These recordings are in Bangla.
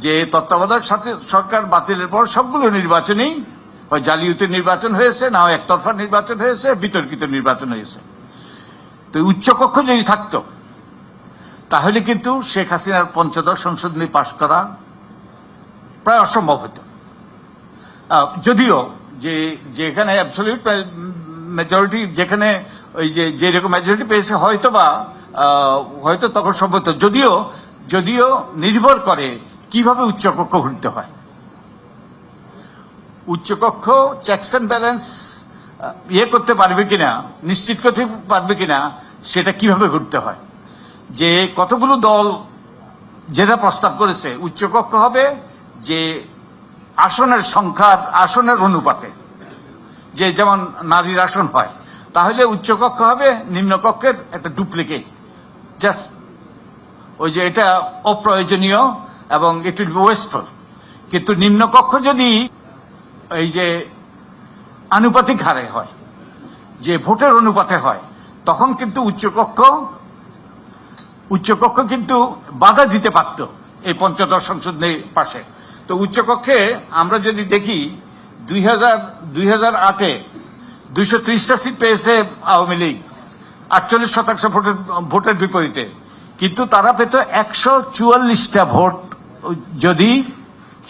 যে তত্ত্বাবধায়ক সরকার বাতিলের পর সবগুলো নির্বাচনেই হয় জালিয়াতি নির্বাচন হয়েছে, না হয় একতরফা নির্বাচন হয়েছে, বিতর্কিত নির্বাচন হয়েছে। তো উচ্চকক্ষ যদি থাকতো তাহলে কিন্তু শেখ হাসিনার পঞ্চদশ সংশোধনী পাশ করা প্রায় অসম্ভব হতো। যদিও যেখানে অ্যাবসলিউট মেজরিটি, যেখানে ওই যেরকম মেজরিটি পেয়েছে হয়তো তখন সম্ভব হতো, যদিও নির্ভর করে কিভাবে উচ্চকক্ষ ঘুরতে হয়। উচ্চকক্ষ চেকস অ্যান্ড ব্যালেন্স করতে পারবে কিনা, নিশ্চিত করতে পারবে কিনা, সেটা কিভাবে ঘুরতে হয়। যে কতগুলো দল যেটা প্রস্তাব করেছে, উচ্চকক্ষ হবে যে আসনের সংখ্যার আসনের অনুপাতে, যে যেমন নারীর আসন হয়, তাহলে উচ্চকক্ষ হবে নিম্নকক্ষের একটা ডুপ্লিকেট। জাস্ট ওই যে এটা অপ্রয়োজনীয় এবং ইট উইল বি ওয়েস্টফুল। কিন্তু নিম্নকক্ষ যদি এই যে আনুপাতিক হারে হয়, যে ভোটের অনুপাতে হয়, তখন কিন্তু উচ্চকক্ষ কিন্তু বাধা দিতে পারত এই পঞ্চদশ সংশোধনীর পাশে। তো উচ্চকক্ষে আমরা যদি দেখি 2008-এ 230টা সিট পেয়েছে আওয়ামী লীগ, 48% ভোটের বিপরীতে, কিন্তু তারা পেত 144টা ভোট যদি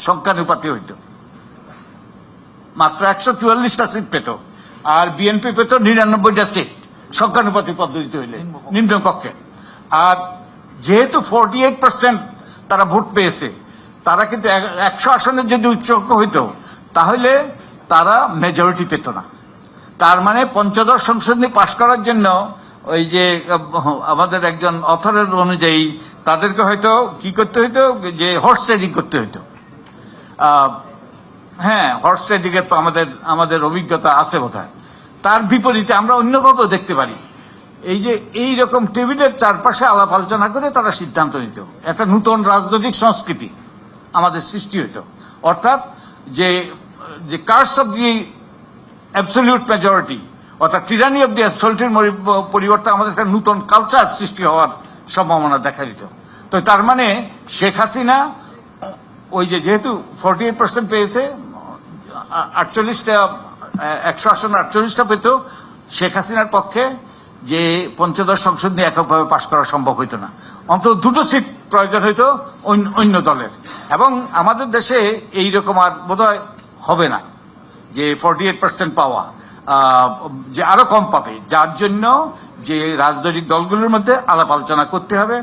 সংখ্যানুপাতে হইত, মাত্র 144টা সিট পেত। আর বিএনপি পেত 99টা সিট সংখ্যানুপাতিক পদ্ধতিতে হইলে নিম্নকক্ষে। আর যেহেতু 48% তারা ভোট পেয়েছে, তারা কিন্তু 100 আসনের যদি উচ্চকক্ষ হইতো তাহলে তারা মেজরিটি পেত না। তার মানে পঞ্চদশ সংশোধনী পাশ করার জন্য ওই যে আমাদের একজন অথরের অনুযায়ী তাদেরকে হয়তো কি করতে হইতো, যে হর্স ট্রেডিং করতে হইতো। হ্যাঁ, হর্স ট্রেডিং এর তো আমাদের অভিজ্ঞতা আছে বোধহয়। তার বিপরীতে আমরা অন্যভাবেও দেখতে পারি, এই যে এইরকম টেবিলের চারপাশে আলাপ আলোচনা করে তারা সিদ্ধান্ত নিত, একটা নতুন রাজনৈতিক সংস্কৃতি আমাদের সৃষ্টি হইত। অর্থাৎ যে curse of the absolute majority, অর্থাৎ টিরানি অব দি অ্যাবসলিউটের পরিবর্তে আমাদের একটা নতুন কালচার সৃষ্টি হওয়ার সম্ভাবনা দেখা দিত। তো তার মানে শেখ হাসিনা ওই যেহেতু 48% পেয়েছে, 100 আসন 48টা পেত, শেখ হাসিনার পক্ষে যে পঞ্চদশ সংশোধনী এককভাবে পাশ করা সম্ভব হইতো না। অন্তত 2টো সিট প্রয়োজন হইতো অন্য দলের। এবং আমাদের দেশে এইরকম আর বোধহয় হবে না যে 48% পাওয়া, যে আরো কম পাবে, যার জন্য যে রাজনৈতিক দলগুলোর মধ্যে আলাপ আলোচনা করতে হবে।